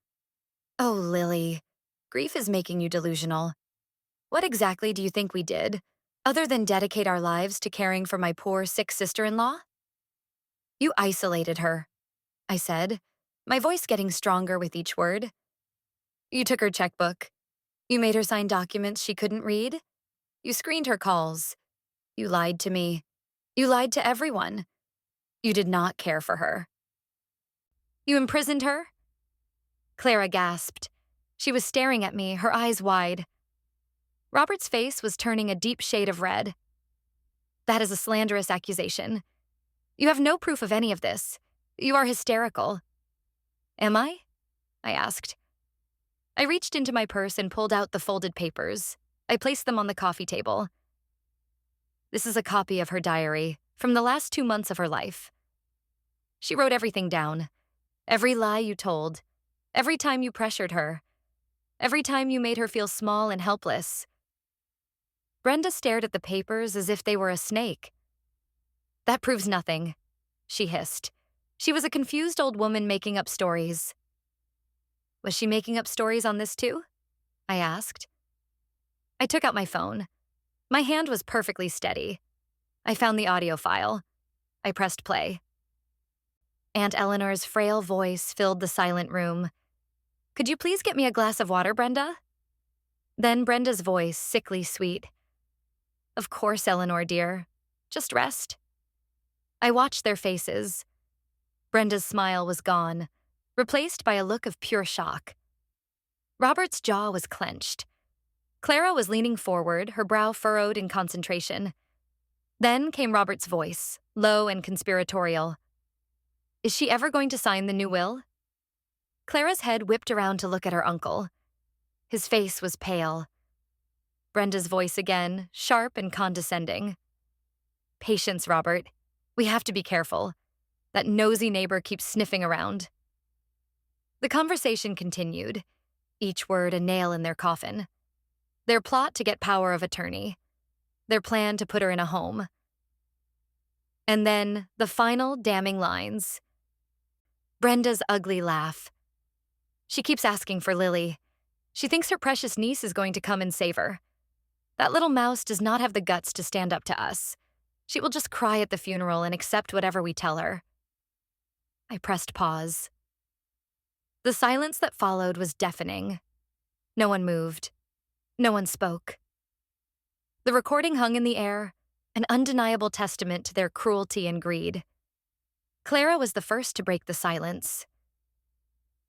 "Oh, Lily, grief is making you delusional. What exactly do you think we did, other than dedicate our lives to caring for my poor, sick sister-in-law?" "You isolated her," I said, my voice getting stronger with each word. "You took her checkbook. You made her sign documents she couldn't read. You screened her calls. You lied to me. You lied to everyone. You did not care for her. You imprisoned her? Clara gasped. She was staring at me, her eyes wide. Robert's face was turning a deep shade of red. That is a slanderous accusation. You have no proof of any of this. You are hysterical. Am I? I asked. I reached into my purse and pulled out the folded papers. I placed them on the coffee table. This is a copy of her diary, from the last 2 months of her life. She wrote everything down. Every lie you told. Every time you pressured her. Every time you made her feel small and helpless. Brenda stared at the papers as if they were a snake. That proves nothing, she hissed. She was a confused old woman making up stories. Was she making up stories on this too? I asked. I took out my phone. My hand was perfectly steady. I found the audio file. I pressed play. Aunt Eleanor's frail voice filled the silent room. Could you please get me a glass of water, Brenda? Then Brenda's voice, sickly sweet. Of course, Eleanor, dear. Just rest. I watched their faces. Brenda's smile was gone, replaced by a look of pure shock. Robert's jaw was clenched. Clara was leaning forward, her brow furrowed in concentration. Then came Robert's voice, low and conspiratorial. Is she ever going to sign the new will? Clara's head whipped around to look at her uncle. His face was pale. Brenda's voice again, sharp and condescending. Patience, Robert. We have to be careful. That nosy neighbor keeps sniffing around. The conversation continued, each word a nail in their coffin. Their plot to get power of attorney. Their plan to put her in a home. And then the final damning lines. Brenda's ugly laugh. She keeps asking for Lily. She thinks her precious niece is going to come and save her. That little mouse does not have the guts to stand up to us. She will just cry at the funeral and accept whatever we tell her. I pressed pause. The silence that followed was deafening. No one moved. No one spoke. The recording hung in the air, an undeniable testament to their cruelty and greed. Clara was the first to break the silence.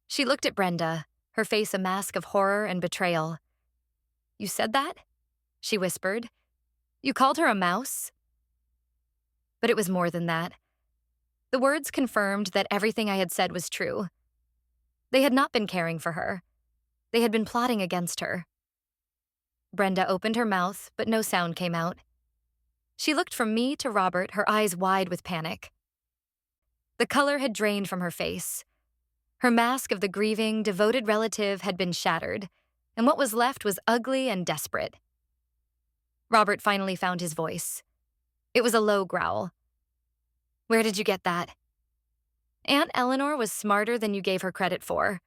She looked at Brenda, her face a mask of horror and betrayal. You said that? She whispered. You called her a mouse? But it was more than that. The words confirmed that everything I had said was true. They had not been caring for her. They had been plotting against her. Brenda opened her mouth, but no sound came out. She looked from me to Robert, her eyes wide with panic. The color had drained from her face. Her mask of the grieving, devoted relative had been shattered, and what was left was ugly and desperate. Robert finally found his voice. It was a low growl. Where did you get that? Aunt Eleanor was smarter than you gave her credit for,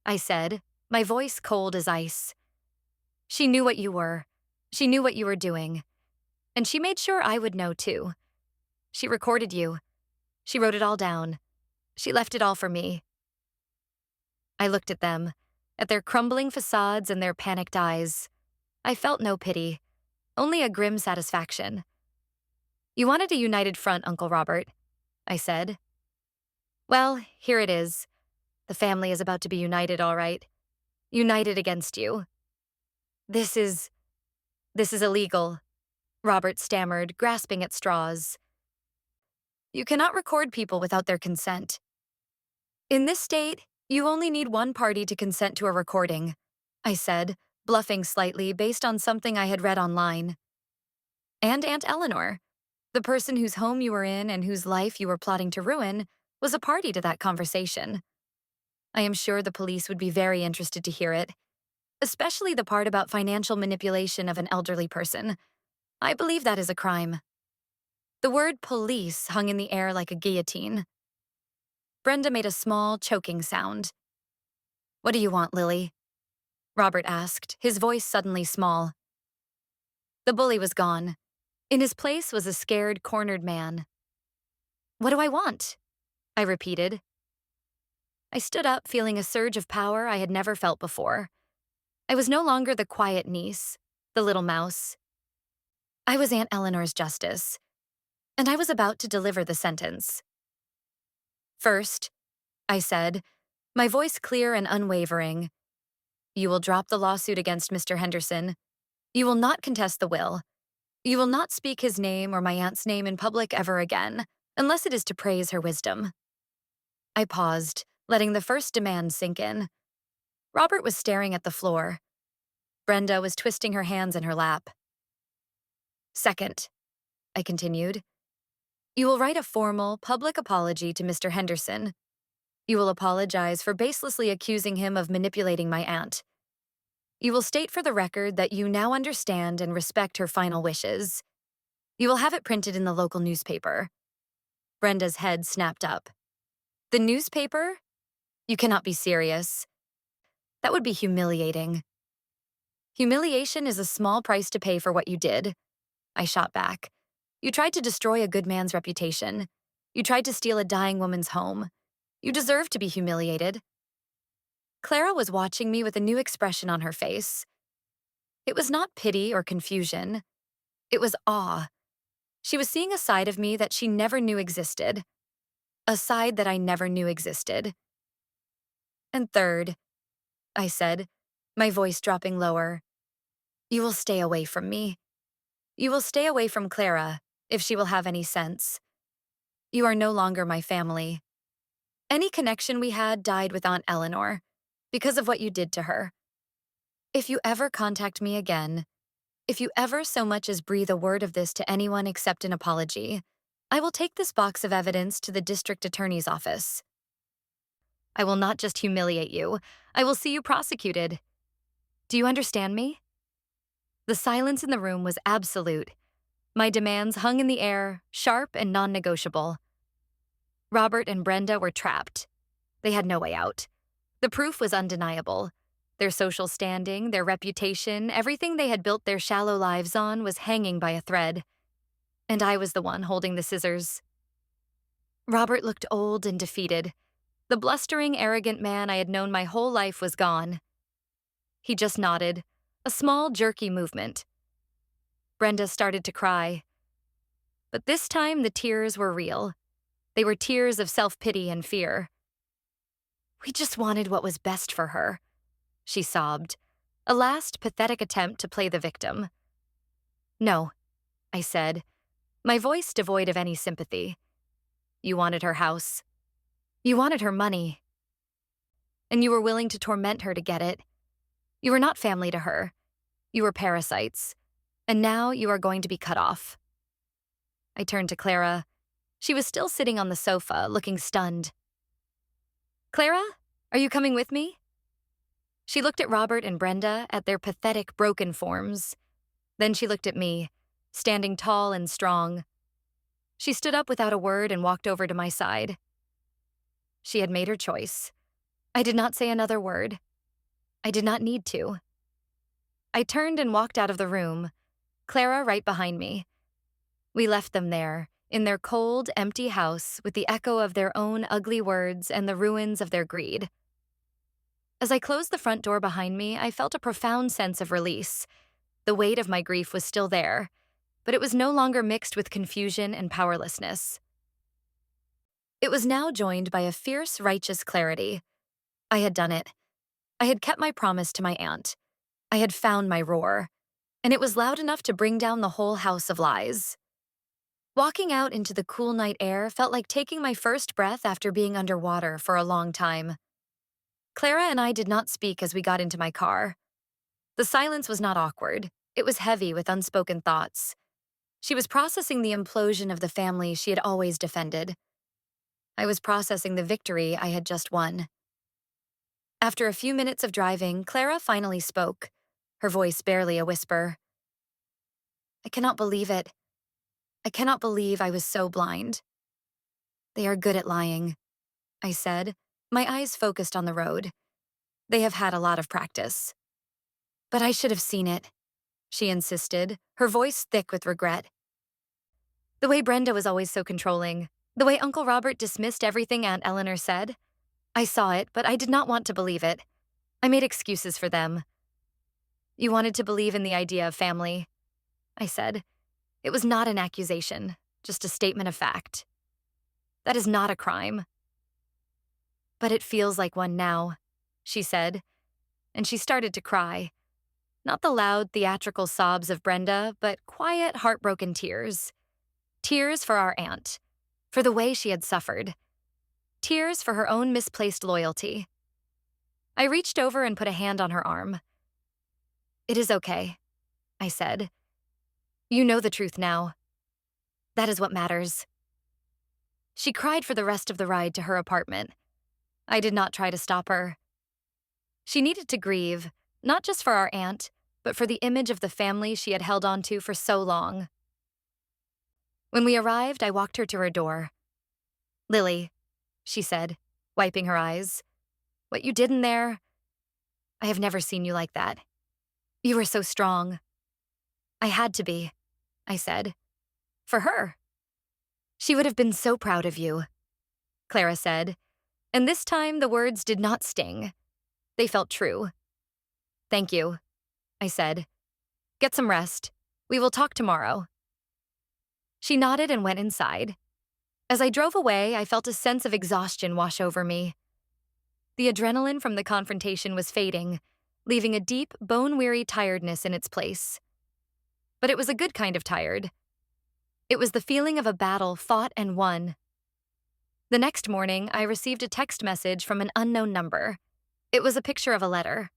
I said, my voice cold as ice. She knew what you were. She knew what you were doing. And she made sure I would know, too. She recorded you. She wrote it all down. She left it all for me. I looked at them, at their crumbling facades and their panicked eyes. I felt no pity, only a grim satisfaction. You wanted a united front, Uncle Robert, I said. Well, here it is. The family is about to be united, all right. United against you. This is illegal, Robert stammered, grasping at straws. You cannot record people without their consent. In this state, you only need one party to consent to a recording, I said, bluffing slightly based on something I had read online. And Aunt Eleanor, the person whose home you were in and whose life you were plotting to ruin, was a party to that conversation. I am sure the police would be very interested to hear it, especially the part about financial manipulation of an elderly person. I believe that is a crime. The word police hung in the air like a guillotine. Brenda made a small, choking sound. What do you want, Lily? Robert asked, his voice suddenly small. The bully was gone. In his place was a scared, cornered man. What do I want? I repeated. I stood up, feeling a surge of power I had never felt before. I was no longer the quiet niece, the little mouse. I was Aunt Eleanor's justice, and I was about to deliver the sentence. First, I said, my voice clear and unwavering, you will drop the lawsuit against Mr. Henderson. You will not contest the will. You will not speak his name or my aunt's name in public ever again, unless it is to praise her wisdom. I paused, letting the first demand sink in. Robert was staring at the floor. Brenda was twisting her hands in her lap. Second, I continued, you will write a formal, public apology to Mr. Henderson. You will apologize for baselessly accusing him of manipulating my aunt. You will state for the record that you now understand and respect her final wishes. You will have it printed in the local newspaper. Brenda's head snapped up. The newspaper? You cannot be serious. That would be humiliating. Humiliation is a small price to pay for what you did. I shot back. You tried to destroy a good man's reputation. You tried to steal a dying woman's home. You deserve to be humiliated. Clara was watching me with a new expression on her face. It was not pity or confusion. It was awe. She was seeing a side of me that she never knew existed. A side that I never knew existed. And third, I said, my voice dropping lower, you will stay away from me. You will stay away from Clara, if she will have any sense. You are no longer my family. Any connection we had died with Aunt Eleanor, because of what you did to her. If you ever contact me again, if you ever so much as breathe a word of this to anyone except an apology, I will take this box of evidence to the district attorney's office. I will not just humiliate you, I will see you prosecuted. Do you understand me? The silence in the room was absolute. My demands hung in the air, sharp and non-negotiable. Robert and Brenda were trapped. They had no way out. The proof was undeniable. Their social standing, their reputation, everything they had built their shallow lives on was hanging by a thread. And I was the one holding the scissors. Robert looked old and defeated. The blustering, arrogant man I had known my whole life was gone. He just nodded, a small, jerky movement. Brenda started to cry. But this time the tears were real. They were tears of self-pity and fear. We just wanted what was best for her, she sobbed, a last pathetic attempt to play the victim. No, I said, my voice devoid of any sympathy. You wanted her house. You wanted her money. And you were willing to torment her to get it. You were not family to her. You were parasites. And now you are going to be cut off. I turned to Clara. She was still sitting on the sofa, looking stunned. Clara, are you coming with me? She looked at Robert and Brenda, at their pathetic, broken forms. Then she looked at me, standing tall and strong. She stood up without a word and walked over to my side. She had made her choice. I did not say another word. I did not need to. I turned and walked out of the room, Clara right behind me. We left them there, in their cold, empty house with the echo of their own ugly words and the ruins of their greed. As I closed the front door behind me, I felt a profound sense of release. The weight of my grief was still there, but it was no longer mixed with confusion and powerlessness. It was now joined by a fierce, righteous clarity. I had done it. I had kept my promise to my aunt. I had found my roar, and it was loud enough to bring down the whole house of lies. Walking out into the cool night air felt like taking my first breath after being underwater for a long time. Clara and I did not speak as we got into my car. The silence was not awkward. It was heavy with unspoken thoughts. She was processing the implosion of the family she had always defended. I was processing the victory I had just won. After a few minutes of driving, Clara finally spoke, her voice barely a whisper. I cannot believe it. I cannot believe I was so blind. They are good at lying, I said, my eyes focused on the road. They have had a lot of practice. But I should have seen it, she insisted, her voice thick with regret. The way Brenda was always so controlling, the way Uncle Robert dismissed everything Aunt Eleanor said. I saw it, but I did not want to believe it. I made excuses for them. You wanted to believe in the idea of family, I said. It was not an accusation, just a statement of fact. That is not a crime. But it feels like one now, she said, and she started to cry. Not the loud, theatrical sobs of Brenda, but quiet, heartbroken tears. Tears for our aunt, for the way she had suffered. Tears for her own misplaced loyalty. I reached over and put a hand on her arm. "It is okay," I said. "You know the truth now. That is what matters." She cried for the rest of the ride to her apartment. I did not try to stop her. She needed to grieve, not just for our aunt, but for the image of the family she had held on to for so long. When we arrived, I walked her to her door. "Lily," she said, wiping her eyes, "what you did in there, I have never seen you like that. You were so strong." "I had to be," I said. "For her. She would have been so proud of you," Clara said, and this time the words did not sting. They felt true. "Thank you," I said. "Get some rest. We will talk tomorrow." She nodded and went inside. As I drove away, I felt a sense of exhaustion wash over me. The adrenaline from the confrontation was fading, leaving a deep, bone-weary tiredness in its place. But it was a good kind of tired. It was the feeling of a battle fought and won. The next morning, I received a text message from an unknown number. It was a picture of a letter.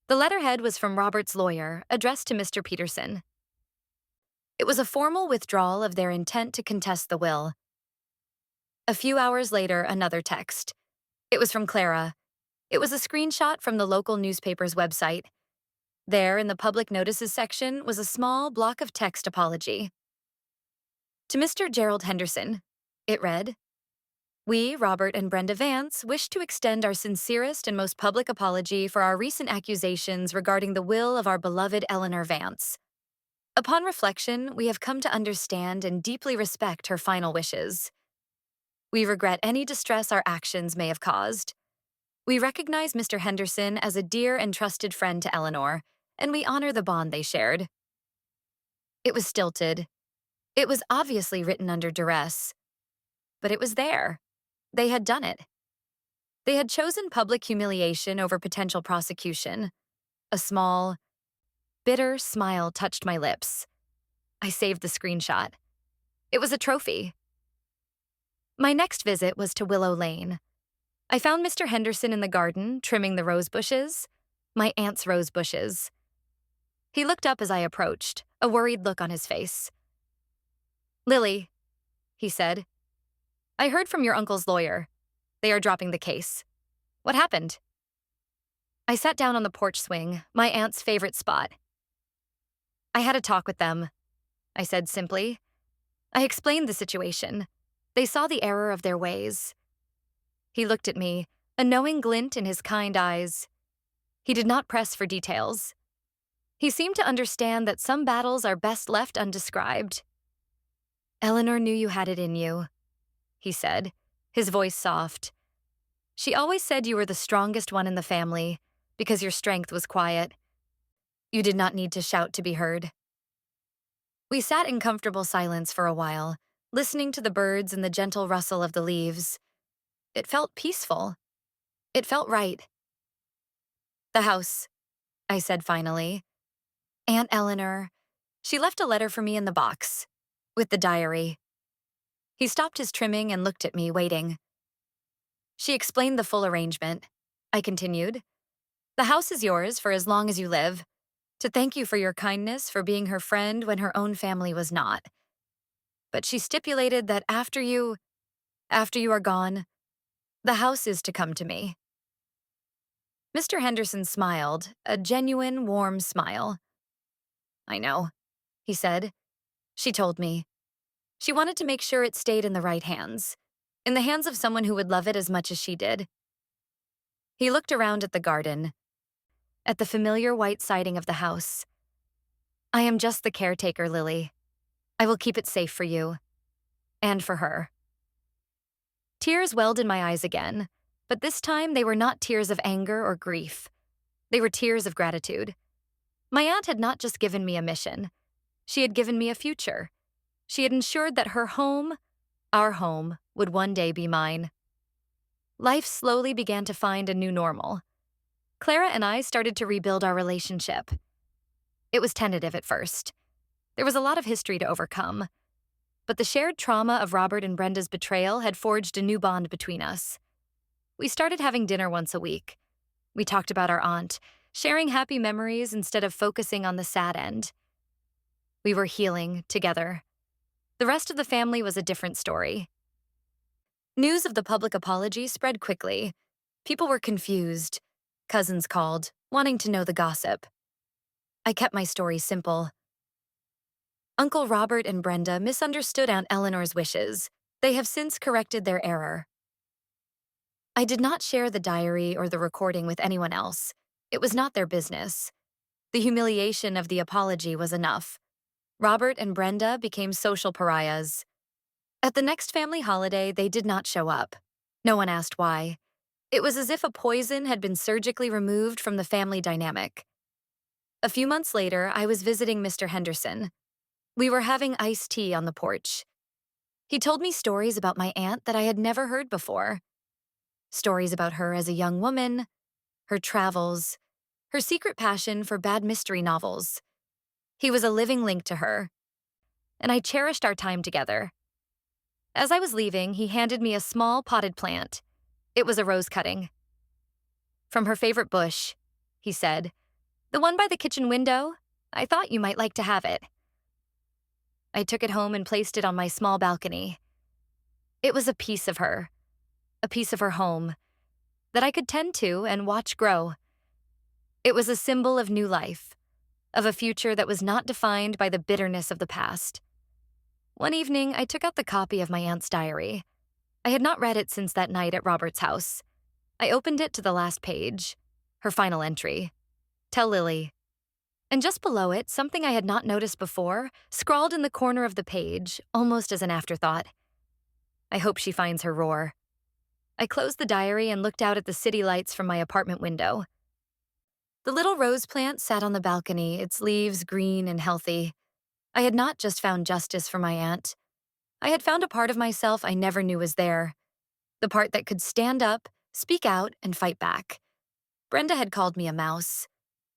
The letterhead was from Robert's lawyer, addressed to Mr. Peterson. It was a formal withdrawal of their intent to contest the will. A few hours later, another text. It was from Clara. It was a screenshot from the local newspaper's website. There, in the public notices section, was a small block of text apology. To Mr. Gerald Henderson, it read, "We, Robert and Brenda Vance, wish to extend our sincerest and most public apology for our recent accusations regarding the will of our beloved Eleanor Vance. Upon reflection, we have come to understand and deeply respect her final wishes. We regret any distress our actions may have caused. We recognize Mr. Henderson as a dear and trusted friend to Eleanor, and we honor the bond they shared." It was stilted. It was obviously written under duress. But it was there. They had done it. They had chosen public humiliation over potential prosecution. A small, bitter smile touched my lips. I saved the screenshot. It was a trophy. My next visit was to Willow Lane. I found Mr. Henderson in the garden, trimming the rose bushes, my aunt's rose bushes. He looked up as I approached, a worried look on his face. "Lily," he said, "I heard from your uncle's lawyer. They are dropping the case. What happened?" I sat down on the porch swing, my aunt's favorite spot. "I had a talk with them," I said simply. I explained the situation. They saw the error of their ways. He looked at me, a knowing glint in his kind eyes. He did not press for details. He seemed to understand that some battles are best left undescribed. "Eleanor knew you had it in you," he said, his voice soft. "She always said you were the strongest one in the family because your strength was quiet. You did not need to shout to be heard." We sat in comfortable silence for a while, listening to the birds and the gentle rustle of the leaves. It felt peaceful. It felt right. "The house," I said finally. "Aunt Eleanor. She left a letter for me in the box, with the diary." He stopped his trimming and looked at me, waiting. "She explained the full arrangement," I continued. "The house is yours for as long as you live, to thank you for your kindness for being her friend when her own family was not. But she stipulated that after you are gone, the house is to come to me." Mr. Henderson smiled, a genuine, warm smile. "I know," he said. "She told me. She wanted to make sure it stayed in the right hands, in the hands of someone who would love it as much as she did." He looked around at the garden, at the familiar white siding of the house. "I am just the caretaker, Lily. I will keep it safe for you. And for her." Tears welled in my eyes again, but this time they were not tears of anger or grief. They were tears of gratitude. My aunt had not just given me a mission. She had given me a future. She had ensured that her home, our home, would one day be mine. Life slowly began to find a new normal. Clara and I started to rebuild our relationship. It was tentative at first. There was a lot of history to overcome, but the shared trauma of Robert and Brenda's betrayal had forged a new bond between us. We started having dinner once a week. We talked about our aunt, sharing happy memories instead of focusing on the sad end. We were healing together. The rest of the family was a different story. News of the public apology spread quickly. People were confused. Cousins called, wanting to know the gossip. I kept my story simple. Uncle Robert and Brenda misunderstood Aunt Eleanor's wishes. They have since corrected their error. I did not share the diary or the recording with anyone else. It was not their business. The humiliation of the apology was enough. Robert and Brenda became social pariahs. At the next family holiday, they did not show up. No one asked why. It was as if a poison had been surgically removed from the family dynamic. A few months later, I was visiting Mr. Henderson. We were having iced tea on the porch. He told me stories about my aunt that I had never heard before. Stories about her as a young woman, her travels, her secret passion for bad mystery novels. He was a living link to her, and I cherished our time together. As I was leaving, he handed me a small potted plant. It was a rose cutting. "From her favorite bush," he said. "The one by the kitchen window? I thought you might like to have it." I took it home and placed it on my small balcony. It was a piece of her home, that I could tend to and watch grow. It was a symbol of new life, of a future that was not defined by the bitterness of the past. One evening, I took out the copy of my aunt's diary. I had not read it since that night at Robert's house. I opened it to the last page, her final entry. "Tell Lily." And just below it, something I had not noticed before, scrawled in the corner of the page, almost as an afterthought. "I hope she finds her roar." I closed the diary and looked out at the city lights from my apartment window. The little rose plant sat on the balcony, its leaves green and healthy. I had not just found justice for my aunt. I had found a part of myself I never knew was there. The part that could stand up, speak out, and fight back. Brenda had called me a mouse,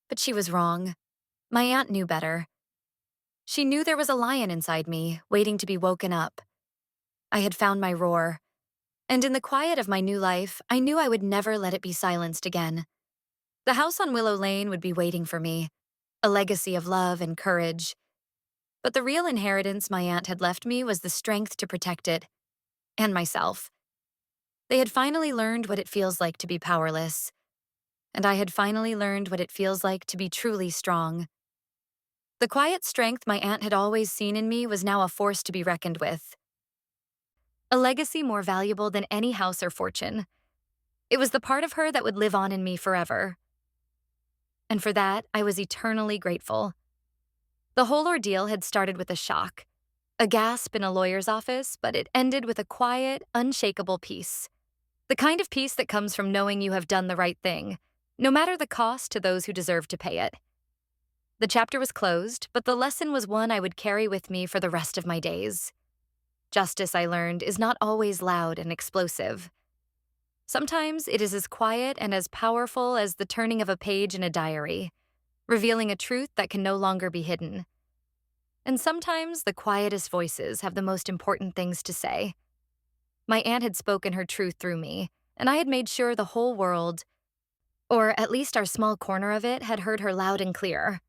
but she was wrong. My aunt knew better. She knew there was a lion inside me, waiting to be woken up. I had found my roar, and in the quiet of my new life, I knew I would never let it be silenced again. The house on Willow Lane would be waiting for me, a legacy of love and courage. But the real inheritance my aunt had left me was the strength to protect it, and myself. They had finally learned what it feels like to be powerless, and I had finally learned what it feels like to be truly strong. The quiet strength my aunt had always seen in me was now a force to be reckoned with. A legacy more valuable than any house or fortune. It was the part of her that would live on in me forever. And for that, I was eternally grateful. The whole ordeal had started with a shock, a gasp in a lawyer's office, but it ended with a quiet, unshakable peace. The kind of peace that comes from knowing you have done the right thing, no matter the cost to those who deserve to pay it. The chapter was closed, but the lesson was one I would carry with me for the rest of my days. Justice, I learned, is not always loud and explosive. Sometimes it is as quiet and as powerful as the turning of a page in a diary, revealing a truth that can no longer be hidden. And sometimes the quietest voices have the most important things to say. My aunt had spoken her truth through me, and I had made sure the whole world, or at least our small corner of it, had heard her loud and clear.